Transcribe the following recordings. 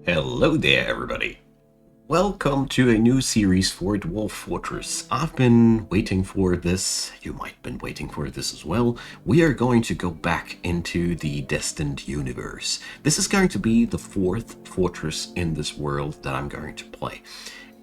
Hello there, everybody. Welcome to a new series for Dwarf Fortress. I've been waiting for this. You might have been waiting for this as well. We are going to go back into the Destined universe. This is going to be the fourth fortress in this world that I'm going to play.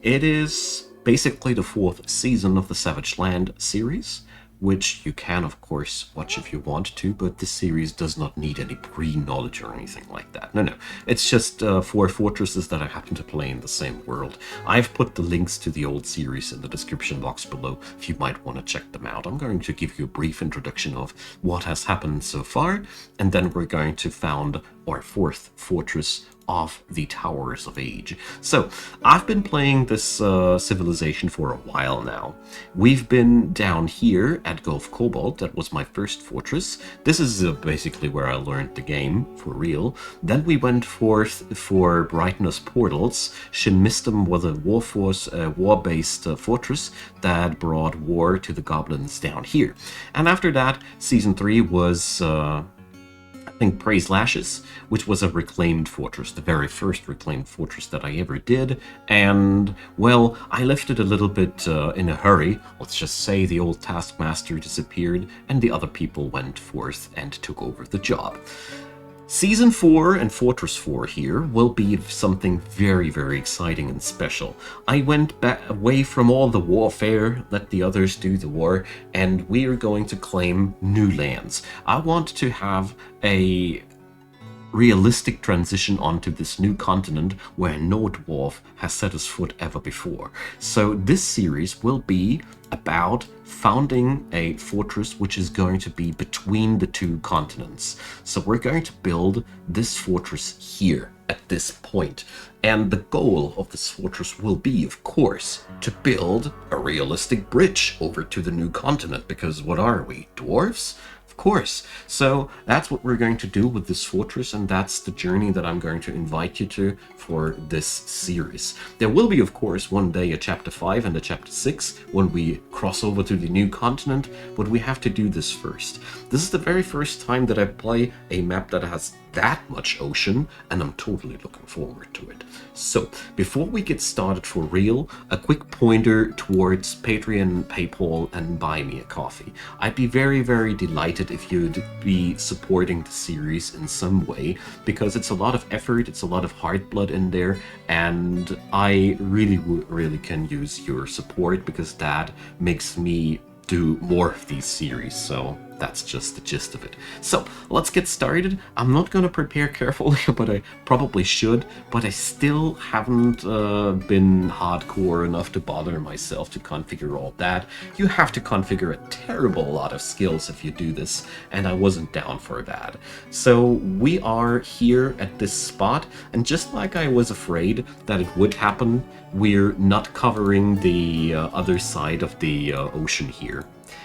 It is basically the fourth season of the Savage Land series, which you can, of course, watch if you want to, but this series does not need any pre-knowledge or anything like that. No. It's just four fortresses that I happen to play in the same world. I've put the links to the old series in the description box below if you might want to check them out. I'm going to give you a brief introduction of what has happened so far, and then we're going to found our fourth fortress of the Towers of Age. So, I've been playing this civilization for a while now. We've been down here at Gulf Cobalt. That was my first fortress. This is basically where I learned the game, for real. Then we went forth for Brightness Portals. Shin Mistum was a war-based fortress that brought war to the goblins down here. And after that, Season 3 was... I think Praise Lashes, which was a reclaimed fortress, the very first reclaimed fortress that I ever did. And, well, I left it a little bit in a hurry. Let's just say the old taskmaster disappeared and the other people went forth and took over the job. Season 4 and Fortress 4 here will be something very, very exciting and special. I went back away from all the warfare, let the others do the war, and we are going to claim new lands. I want to have a realistic transition onto this new continent where no dwarf has set his foot ever before. So this series will be about founding a fortress which is going to be between the two continents. So we're going to build this fortress here at this point. And the goal of this fortress will be, of course, to build a realistic bridge over to the new continent, because what are we, dwarves? Of course. So that's what we're going to do with this fortress, and that's the journey that I'm going to invite you to for this series. There will be, of course, one day a chapter 5 and a chapter 6 when we cross over to the new continent, but we have to do this first. This is the very first time that I play a map that has that much ocean, and I'm totally looking forward to it. So, before we get started for real, a quick pointer towards Patreon, PayPal, and Buy Me a Coffee. I'd be very, very delighted if you'd be supporting the series in some way, because it's a lot of effort, it's a lot of hard blood in there, and I really can use your support, because that makes me do more of these series. So that's just the gist of it. So let's get started. I'm not going to prepare carefully, but I probably should, but I still haven't been hardcore enough to bother myself to configure all that. You have to configure a terrible lot of skills if you do this, and I wasn't down for that. So we are here at this spot, and just like I was afraid that it would happen, we're not covering the other side of the ocean here.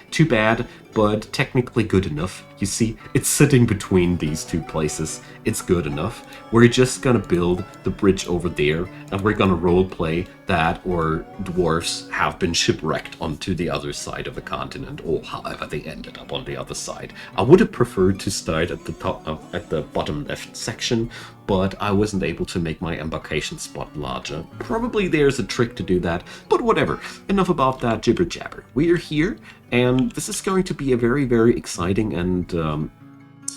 Too bad, but technically good enough. You see, it's sitting between these two places. It's good enough. We're just gonna build the bridge over there, and we're gonna roleplay that our dwarfs have been shipwrecked onto the other side of the continent, or however they ended up on the other side. I would have preferred to start at the top at the bottom left section, but I wasn't able to make my embarkation spot larger. Probably there's a trick to do that, but whatever. Enough about that jibber jabber. We are here, and this is going to be a very, very exciting and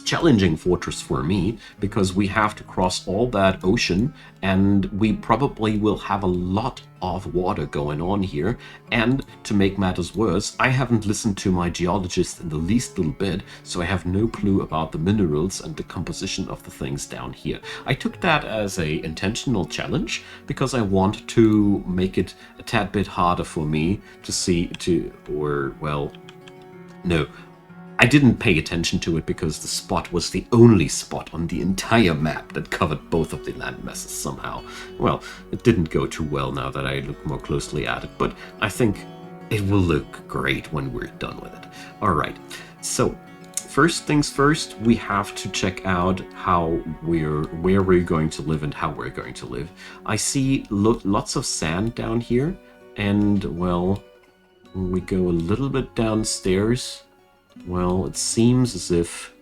challenging fortress for me, because we have to cross all that ocean, and we probably will have a lot of water going on here. And to make matters worse, I haven't listened to my geologist in the least little bit, so I have no clue about the minerals and the composition of the things down here. I took that as a intentional challenge, because I want to make it a tad bit harder for me to see no, I didn't pay attention to it because the spot was the only spot on the entire map that covered both of the land masses somehow. Well, it didn't go too well now that I look more closely at it, but I think it will look great when we're done with it. Alright, so first things first, we have to check out where we're going to live and how we're going to live. I see lots of sand down here, and, well, when we go a little bit downstairs, well, it seems as if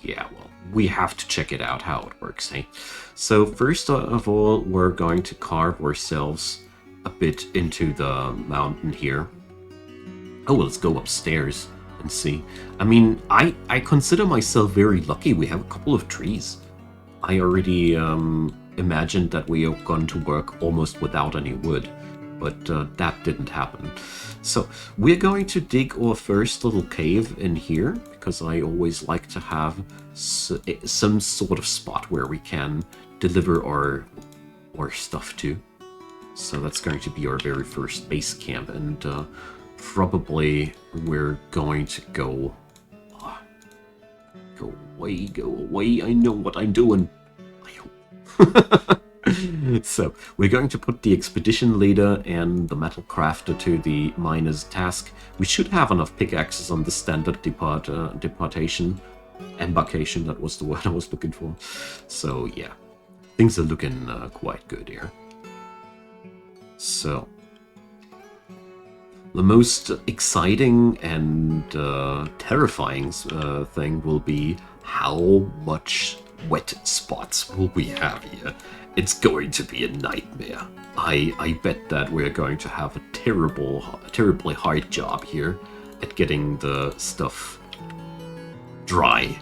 Yeah, well, we have to check it out how it works, hey? So first of all, we're going to carve ourselves a bit into the mountain here. Oh, let's go upstairs and see. I mean, I consider myself very lucky. We have a couple of trees. I already imagined that we are going to work almost without any wood, but that didn't happen. So we're going to dig our first little cave in here, because I always like to have some sort of spot where we can deliver our stuff to. So that's going to be our very first base camp, and probably we're going to go... Go away, go away, I know what I'm doing. I hope. So, we're going to put the expedition leader and the metal crafter to the miner's task. We should have enough pickaxes on the standard deportation. Embarkation, that was the word I was looking for. So, yeah. Things are looking quite good here. So, the most exciting and terrifying thing will be how much wet spots will we have here. It's going to be a nightmare. I bet that we're going to have a terribly hard job here at getting the stuff dry.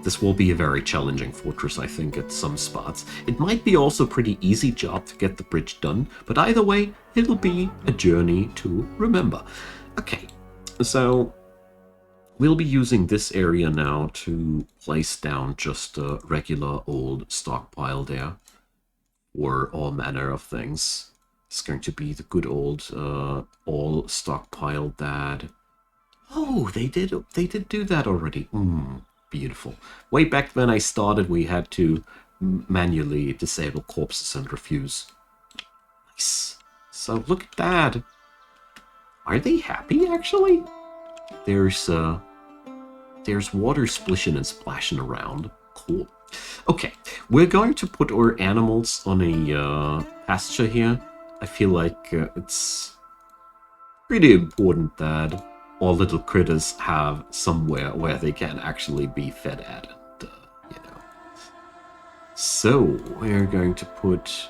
This will be a very challenging fortress, I think, at some spots. It might be also a pretty easy job to get the bridge done, but either way, it'll be a journey to remember. Okay, so we'll be using this area now to place down just a regular old stockpile there, for all manner of things. It's going to be the good old all stockpile that... Oh, they did do that already. Beautiful. Way back when I started, we had to manually disable corpses and refuse. Nice. So look at that. Are they happy, actually? There's water splishing and splashing around. Cool. Okay, we're going to put our animals on a pasture here. I feel like it's pretty important that all little critters have somewhere where they can actually be fed at, and, you know. So, we're going to put,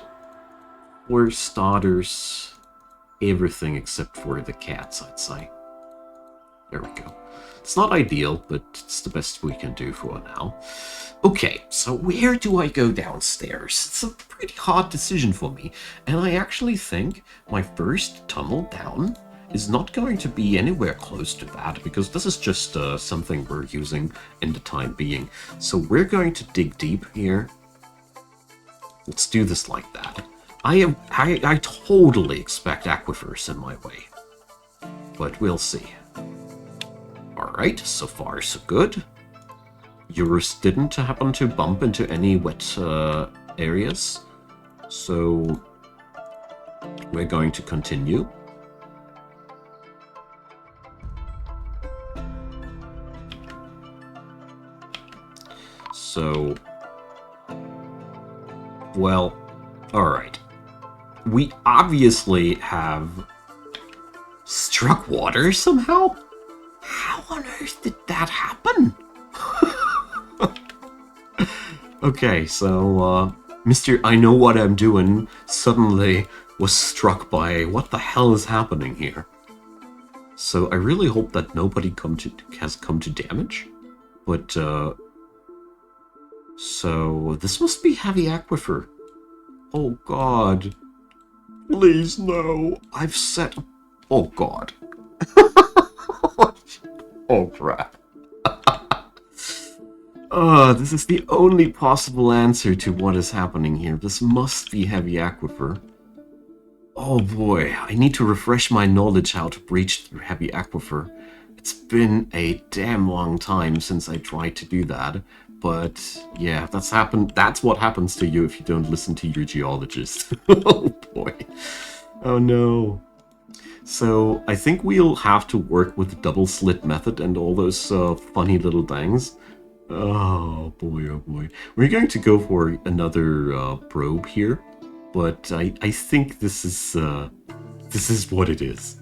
for starters, everything except for the cats, I'd say. There we go. It's not ideal, but it's the best we can do for now. Okay, so where do I go downstairs? It's a pretty hard decision for me, and I actually think my first tunnel down is not going to be anywhere close to that, because this is just something we're using in the time being. So we're going to dig deep here. Let's do this like that. I totally expect aquifers in my way, but we'll see. Alright, so far so good. Yours didn't happen to bump into any wet areas, so we're going to continue. So, well, alright. We obviously have struck water somehow? How on earth did that happen? Okay, so, Mr. I know what I'm doing suddenly was struck by what the hell is happening here. So I really hope that nobody has come to damage. But, so this must be heavy aquifer. Oh god. Please no. I've set... Oh god. Oh crap. This is the only possible answer to what is happening here. This must be heavy aquifer. Oh boy, I need to refresh my knowledge how to breach through heavy aquifer. It's been a damn long time since I tried to do that. But yeah, that's what happens to you if you don't listen to your geologist. Oh boy. Oh no. So I think we'll have to work with the double slit method and all those funny little things. Oh boy, oh boy. We're going to go for another probe here, but I think this is what it is.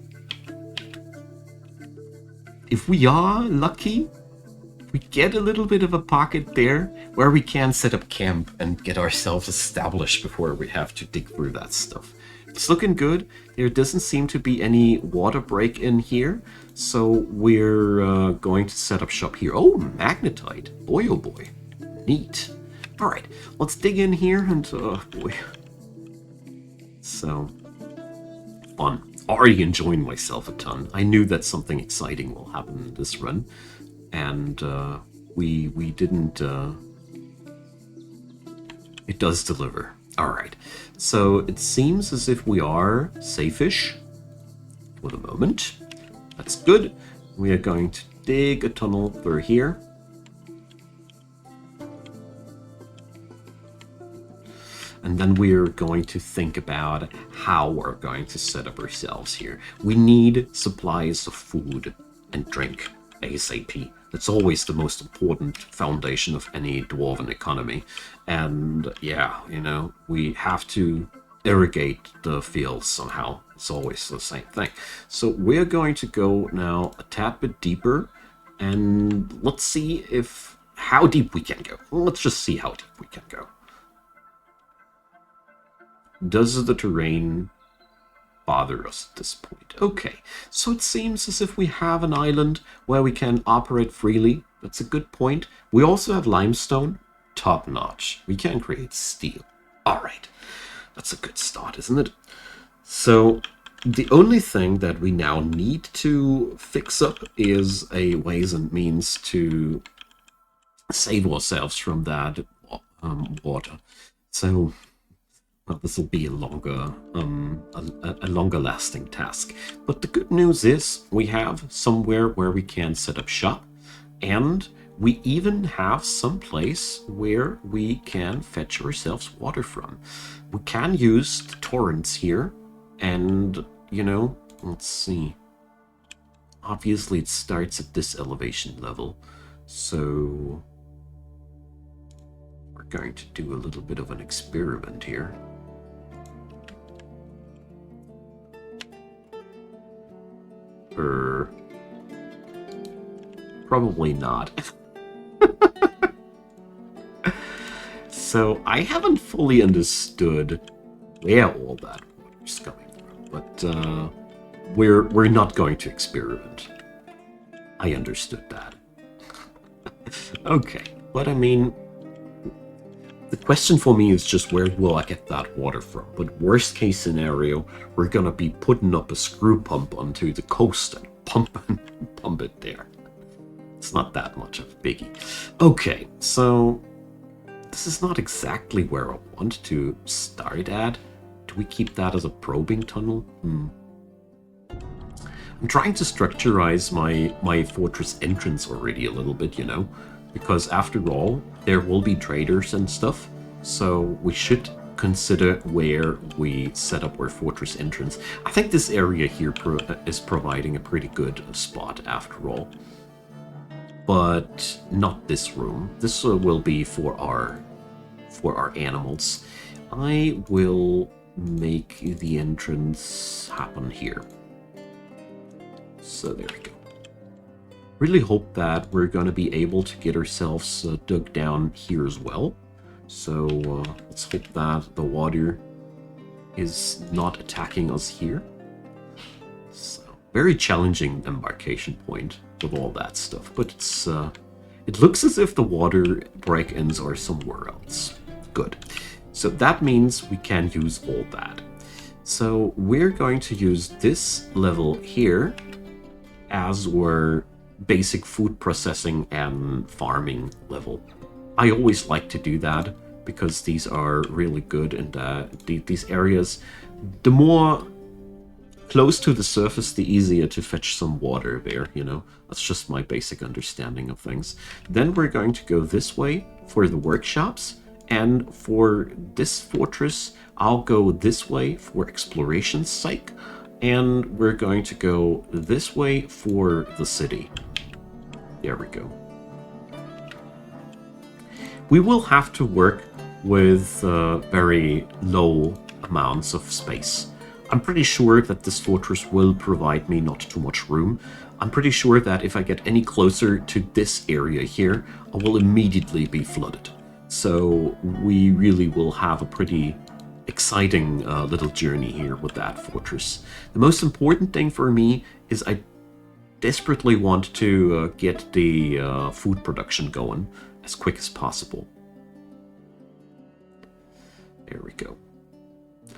If we are lucky, we get a little bit of a pocket there where we can set up camp and get ourselves established before we have to dig through that stuff. It's looking good. There doesn't seem to be any water break in here, so we're going to set up shop here. Oh, magnetite. Boy, oh boy. Neat. All right, let's dig in here and, boy. So, fun. Already enjoying myself a ton. I knew that something exciting will happen in this run, and we didn't. It does deliver. All right. So it seems as if we are safe-ish for the moment. That's good. We are going to dig a tunnel through here. And then we're going to think about how we're going to set up ourselves here. We need supplies of food and drink ASAP. That's always the most important foundation of any dwarven economy. And yeah, you know, we have to irrigate the fields somehow. It's always the same thing. So we're going to go now a tad bit deeper, and let's see how deep we can go. Let's just see how deep we can go. Does the terrain bother us at this point? Okay, so it seems as if we have an island where we can operate freely. That's a good point. We also have limestone. Top notch. We can create steel. All right, that's a good start, isn't it? So the only thing that we now need to fix up is a ways and means to save ourselves from that water. So well, this will be a longer lasting task. But the good news is we have somewhere where we can set up shop, and we even have some place where we can fetch ourselves water from. We can use the torrents here, and, you know, let's see. Obviously, it starts at this elevation level, so we're going to do a little bit of an experiment here. Probably not. So I haven't fully understood where all that water's coming from, but we're not going to experiment. I understood that. Okay, but I mean, the question for me is just where will I get that water from? But worst case scenario, we're gonna be putting up a screw pump onto the coast and pump it there. It's not that much of a biggie. Okay, so this is not exactly where I want to start at. Do we keep that as a probing tunnel? I'm trying to structurize my fortress entrance already a little bit, you know, because after all, there will be traders and stuff, so we should consider where we set up our fortress entrance. I think this area here is providing a pretty good spot after all. But not this room. This will be for our animals. I will make the entrance happen here. So there we go. Really hope that we're going to be able to get ourselves dug down here as well. So let's hope that the water is not attacking us here. So very challenging embarkation point with all that stuff, but it's it looks as if the water break-ins are somewhere else. Good. So that means we can use all that. So we're going to use this level here as our basic food processing and farming level. I always like to do that because these are really good, and these areas, the more close to the surface, the easier to fetch some water there, you know. That's just my basic understanding of things. Then we're going to go this way for the workshops, and for this fortress, I'll go this way for exploration's sake, and we're going to go this way for the city. There we go. We will have to work with very low amounts of space. I'm pretty sure that this fortress will provide me not too much room. I'm pretty sure that if I get any closer to this area here, I will immediately be flooded. So we really will have a pretty exciting little journey here with that fortress. The most important thing for me is I desperately want to get the food production going as quick as possible. There we go.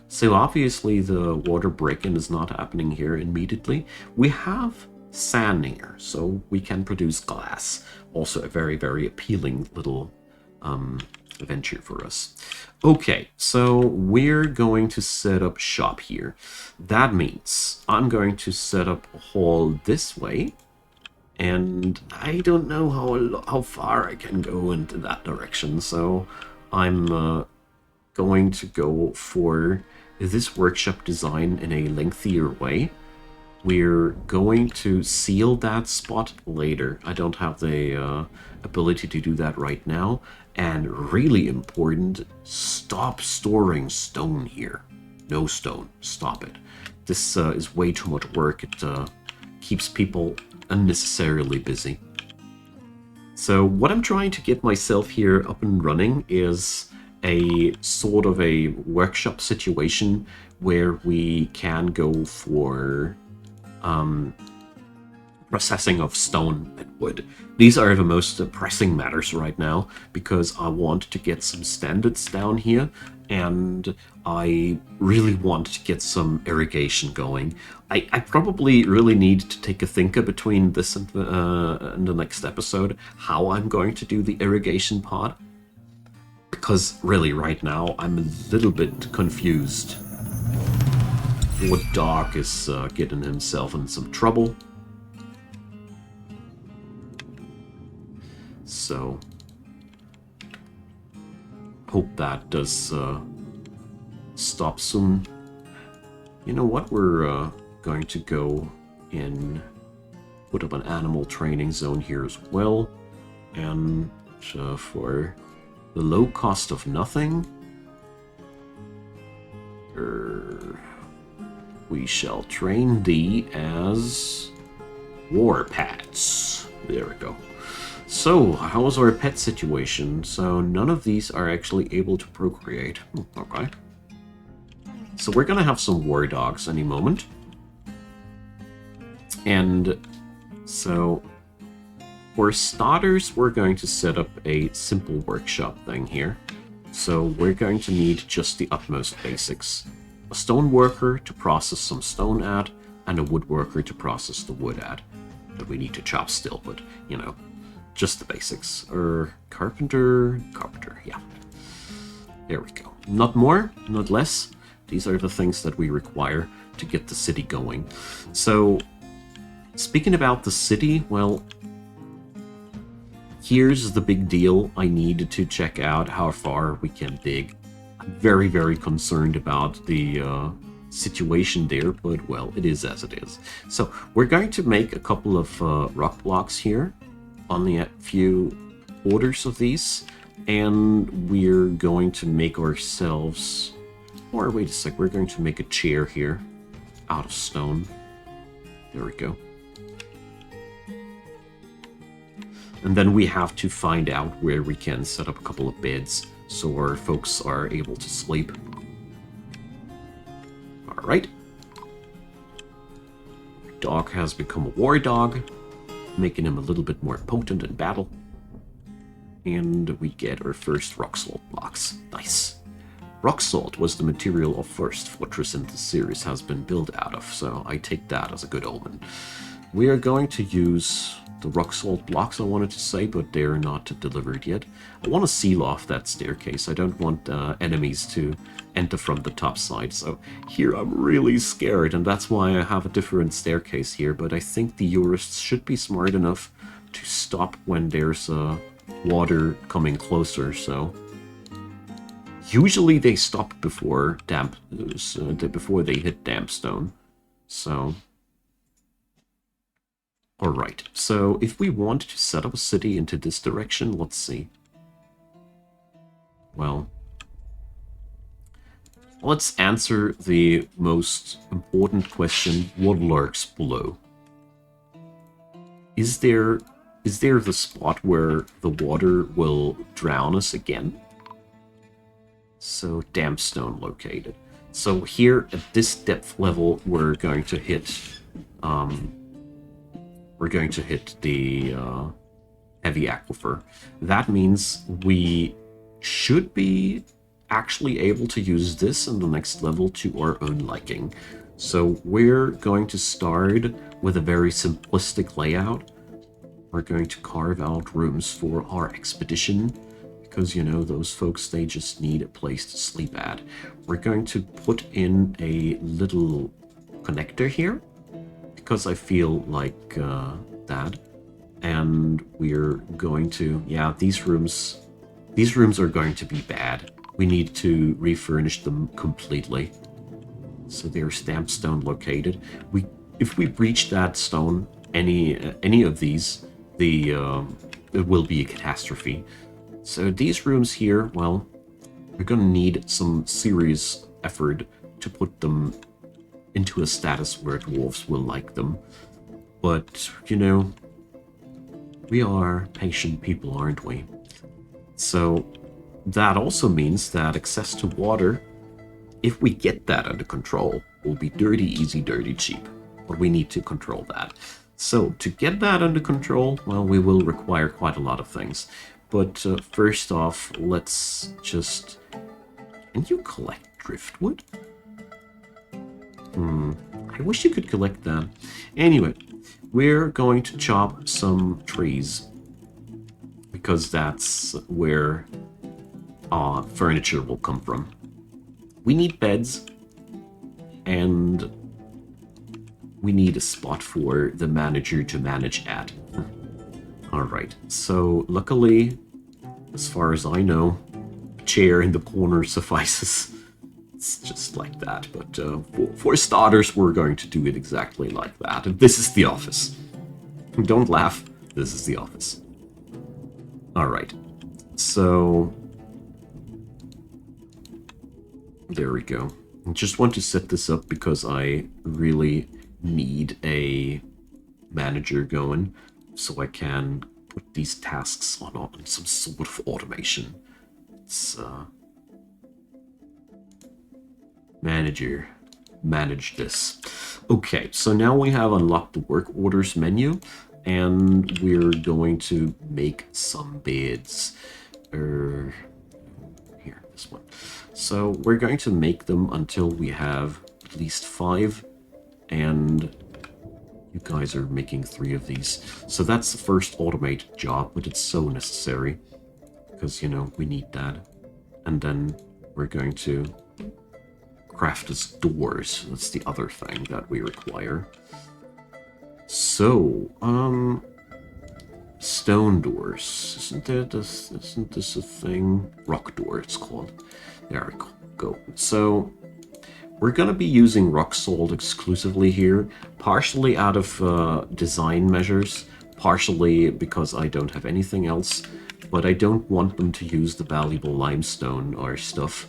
So obviously the water break-in is not happening here immediately. We have sand here, so we can produce glass. Also a very, very appealing little venture for us. Okay, so we're going to set up shop here. That means I'm going to set up a hall this way. And I don't know how far I can go into that direction, so I'm going to go for this workshop design in a lengthier way. We're going to seal that spot later. I don't have the ability to do that right now. And really important, stop storing stone here. No stone. Stop it. This is way too much work. It keeps people unnecessarily busy. So what I'm trying to get myself here up and running is a sort of a workshop situation where we can go for processing of stone and wood. These are the most pressing matters right now because I want to get some standards down here and I really want to get some irrigation going. I probably really need to take a thinker between this and the next episode how I'm going to do the irrigation part. Because really right now I'm a little bit confused. What dog is getting himself in some trouble. So hope that does stop soon. You know what? We're going to go in, put up an animal training zone here as well. And for the low cost of nothing, we shall train thee as war pets. There we go. So, how's our pet situation? So, none of these are actually able to procreate. Okay. So, we're gonna have some war dogs any moment. And so, for starters, we're going to set up a simple workshop thing here. So, we're going to need just the utmost basics. A stone worker to process some stone at, and a woodworker to process the wood at. But we need to chop still, but, you know, just the basics. Carpenter, yeah. There we go. Not more, not less. These are the things that we require to get the city going. So, speaking about the city, well, here's the big deal. I need to check out how far we can dig. I'm very, very concerned about the situation there, but, well, it is as it is. So, we're going to make a couple of rock blocks here. Only a few orders of these, and we're going to make ourselves, or wait a sec, we're going to make a chair here out of stone. There we go. And then we have to find out where we can set up a couple of beds so our folks are able to sleep. Alright. Dog has become a war dog, making him a little bit more potent in battle. And we get our first rock salt blocks. Nice. Rock salt was the material of first fortress in the series has been built out of, so I take that as a good omen. We are going to use the rock salt blocks, I wanted to say, but they're not delivered yet. I want to seal off that staircase. I don't want enemies to enter from the top side, so here I'm really scared, and that's why I have a different staircase here, but I think the jurists should be smart enough to stop when there's water coming closer, so usually they stop before before they hit damp stone. So, alright, so if we want to set up a city into this direction, let's see. Well, let's answer the most important question: what lurks below? Is there the spot where the water will drown us again? So damp stone located. So here at this depth level, we're going to hit the heavy aquifer. That means we should be actually able to use this in the next level to our own liking. So we're going to start with a very simplistic layout. We're going to carve out rooms for our expedition because, you know, those folks, they just need a place to sleep at. We're going to put in a little connector here because I feel like that. And we're going to, yeah, these rooms are going to be bad. We need to refurnish them completely. So there's damp stone located. If we breach that stone, any of these, it will be a catastrophe. So these rooms here, well, we're gonna need some serious effort to put them into a status where dwarves will like them. But, you know, we are patient people, aren't we? So that also means that access to water, if we get that under control, will be dirty, easy, dirty, cheap. But we need to control that. So to get that under control, well, we will require quite a lot of things. But first off, let's just... Can you collect driftwood? I wish you could collect that. Anyway, we're going to chop some trees because that's where furniture will come from. We need beds, and we need a spot for the manager to manage at. Alright, so luckily, as far as I know, a chair in the corner suffices. It's just like that, but for starters, we're going to do it exactly like that. And this is the office. Don't laugh, this is the office. Alright, so... there we go. I just want to set this up because I really need a manager going so I can put these tasks on some sort of automation. It's manager, manage this. Okay, so now we have unlocked the work orders menu, and we're going to make some beds. Here, this one. So we're going to make them until we have at least 5, and you guys are making 3 of these. So that's the first automated job, but it's so necessary because, you know, we need that. And then we're going to craft as doors. That's the other thing that we require. So, stone doors. Isn't this a thing? Rock door, it's called. There we go. So, we're going to be using rock salt exclusively here, partially out of design measures, partially because I don't have anything else, but I don't want them to use the valuable limestone or stuff,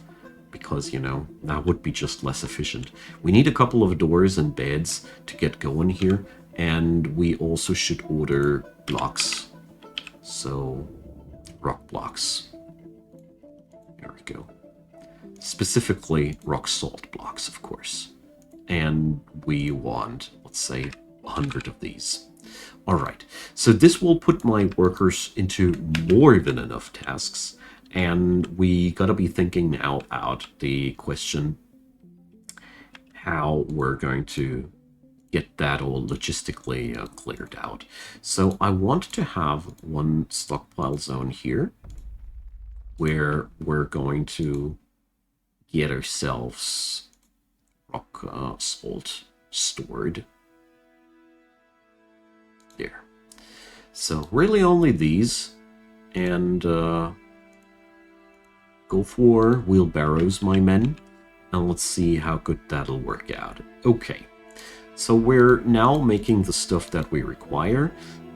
because, you know, that would be just less efficient. We need a couple of doors and beds to get going here, and we also should order blocks. So, rock blocks. There we go. Specifically, rock salt blocks, of course. And we want, let's say, 100 of these. Alright, so this will put my workers into more than enough tasks, and we gotta be thinking now out the question how we're going to get that all logistically cleared out. So I want to have one stockpile zone here where we're going to get ourselves rock salt stored. There. So really only these, and go for wheelbarrows, my men, and let's see how good that'll work out. Okay, so we're now making the stuff that we require,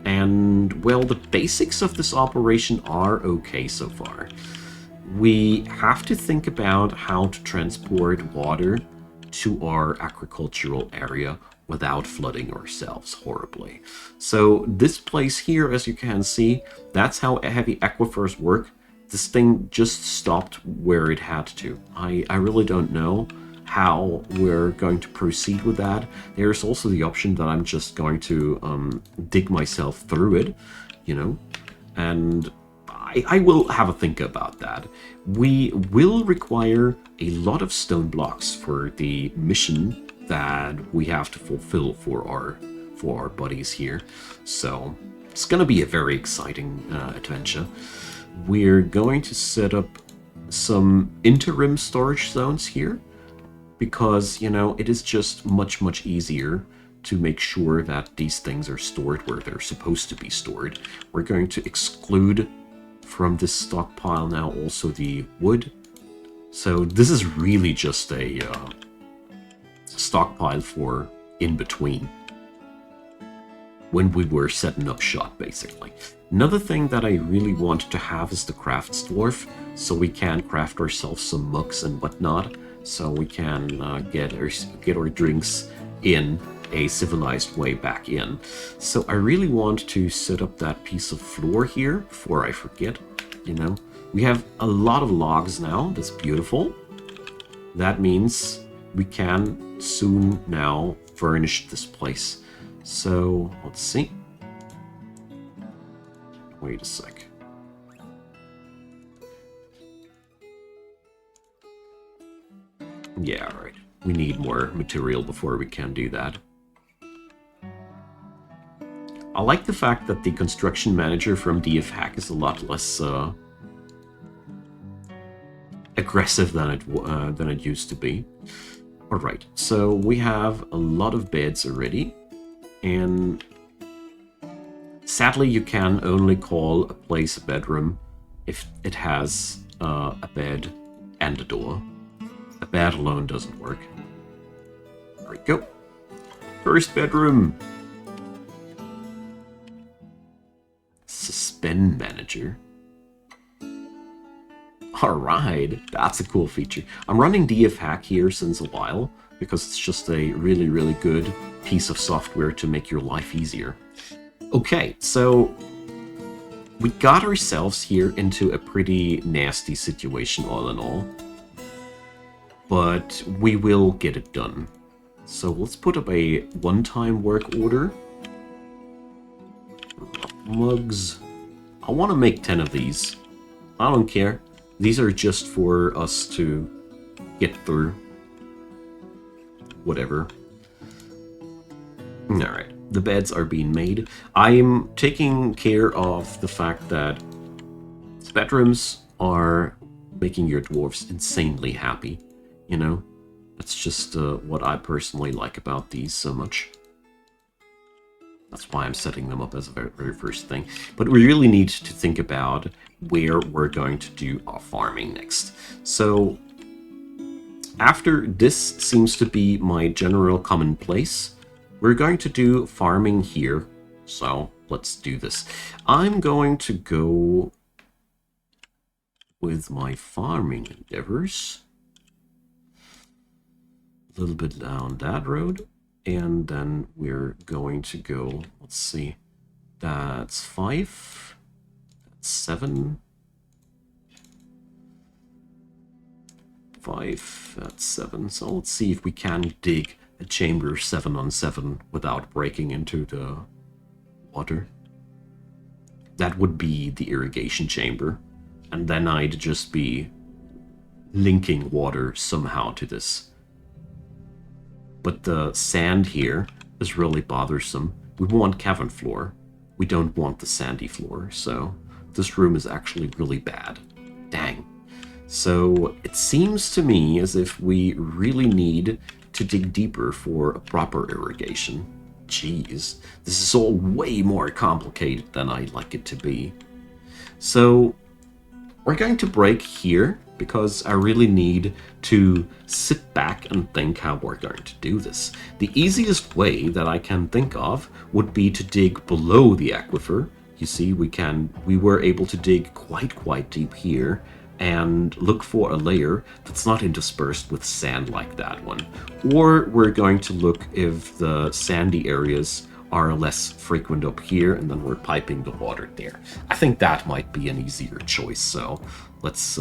and well, the basics of this operation are okay so far. We have to think about how to transport water to our agricultural area, without flooding ourselves horribly. So this place here, as you can see, that's how heavy aquifers work. This thing just stopped where it had to. I really don't know how we're going to proceed with that. There's also the option that I'm just going to dig myself through it, you know, and I will have a think about that. We will require a lot of stone blocks for the mission that we have to fulfill for our buddies here. So it's gonna be a very exciting adventure. We're going to set up some interim storage zones here because, you know, it is just much easier to make sure that these things are stored where they're supposed to be stored. We're going to exclude from this stockpile now also the wood. So this is really just a stockpile for in between when we were setting up shop, basically. Another thing that I really want to have is the crafts dwarf, so we can craft ourselves some mugs and whatnot, so we can get our drinks in a civilized way back in. So I really want to set up that piece of floor here before I forget, you know. We have a lot of logs now, that's beautiful. That means we can soon now furnish this place. So, let's see. Wait a sec. Yeah, alright. We need more material before we can do that. I like the fact that the construction manager from DF Hack is a lot less aggressive than it used to be. Alright, so we have a lot of beds already, and sadly you can only call a place a bedroom if it has a bed and a door. A bed alone doesn't work. There we go. First bedroom. Suspend manager. Alright, that's a cool feature. I'm running DF Hack here since a while, because it's just a really good piece of software to make your life easier. Okay, so we got ourselves here into a pretty nasty situation all in all. But we will get it done. So let's put up a one-time work order. Mugs. I want to make 10 of these. I don't care. These are just for us to get through. Whatever. Alright, the beds are being made. I'm taking care of the fact that bedrooms are making your dwarves insanely happy. You know, that's just what I personally like about these so much. That's why I'm setting them up as a very first thing. But we really need to think about where we're going to do our farming next. So after this seems to be my general commonplace, we're going to do farming here. So let's do this. I'm going to go with my farming endeavors. A little bit down that road, and then we're going to go, let's see, that's 5, that's 7, 5, that's 7, so let's see if we can dig a chamber 7 on 7 without breaking into the water. That would be the irrigation chamber, and then I'd just be linking water somehow to this. But the sand here is really bothersome. We want cavern floor. We don't want the sandy floor, so this room is actually really bad. Dang. So it seems to me as if we really need to dig deeper for a proper irrigation. Jeez, this is all way more complicated than I'd like it to be. So we're going to break here, because I really need to sit back and think how we're going to do this. The easiest way that I can think of would be to dig below the aquifer. You see, we were able to dig quite deep here, and look for a layer that's not interspersed with sand like that one. Or we're going to look if the sandy areas are less frequent up here, and then we're piping the water there. I think that might be an easier choice, so let's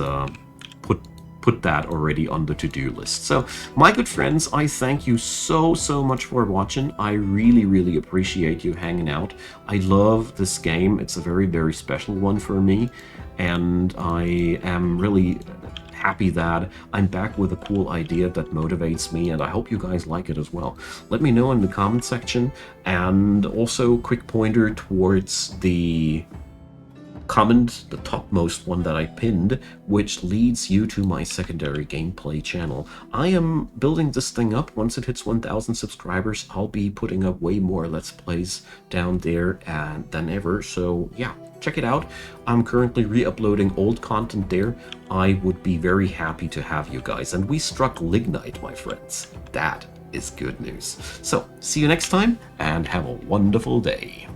put that already on the to-do list. So, my good friends, I thank you so much for watching. I really appreciate you hanging out. I love this game. It's a very special one for me, and I am really happy that I'm back with a cool idea that motivates me, and I hope you guys like it as well. Let me know in the comment section, and also quick pointer towards the comment, the topmost one that I pinned, which leads you to my secondary gameplay channel. I am building this thing up. Once it hits 1,000 subscribers, I'll be putting up way more Let's Plays down there than ever, so yeah, check it out. I'm currently re-uploading old content there. I would be very happy to have you guys. And we struck lignite, my friends. That is good news. So, see you next time, and have a wonderful day.